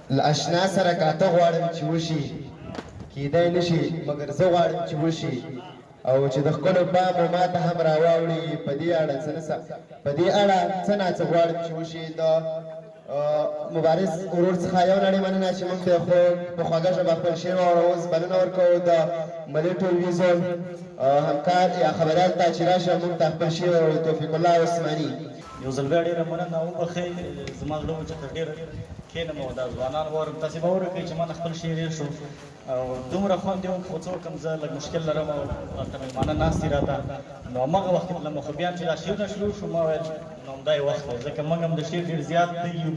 له اشنا سره کاته غواړم چې وشي کیدای نشي مګر زه غواړم چې وشي او چې د خپلو پام ما ته هم راواوړي په دې اړه څه ناڅه غواړم چې وشي د مبارز ورور څخه یو نړۍ مننه چې موږ ته په خوږه ژبه خپل شعر واورو اوس بلنه ورکوو د ملي ټلویزیون همکار یا خبریال ته چې راشه موږ ته خپل شعر واورو توفیق الله عثماني یو ځل بیا ډېره مننه وبخئ زما زړه و چې تر ډېره کښېنم او دا ځوانان واورم تاسې به وکړئ چې ما نه خپل شعر هېر شو او دومره خوند یې خو څه وکړم زه لږ مشکل لرم او هلته مېلمانه ناست دي راته نو هماغه وخت کې تلم خو بیا هم چې دا شعرونه شروع شو ما ویل نو همدا یې وخت دی ځکه موږ هم د شعر ډېر زیات نه یو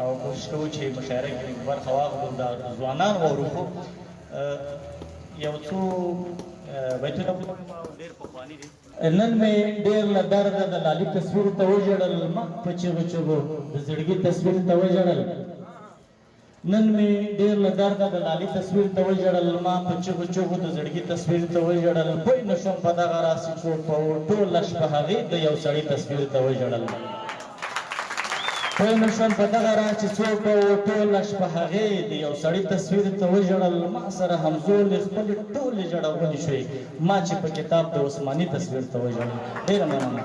او کوشش کوو چې مشاعره کې برخه واخلو دا ځوانان واورو خو یو څو بیتونه ډېر پخواني دي نن مې ډېر له درده د لالي تصویر ته وژړل مخ په چغو چغو د زړګي تصویر ته وژړل نن مې ډېر له درده د لالي تصویر ته وژړل ما په چغو چغو د زړګي تصویر ته وژړل پوه نه شوم په دغه راسې څوک په ټوله شپه هغې د یو سړي تصویر ته وژړل پوه نه شوم په دغه راز چې څوک به ټوله شپه هغې د یو سړي تصویر ته وژړل ما سره همزولې خپلې ټولې ژړولې شوې ما چې په کتاب د عثماني تصویر ته وژړل ډېره مننه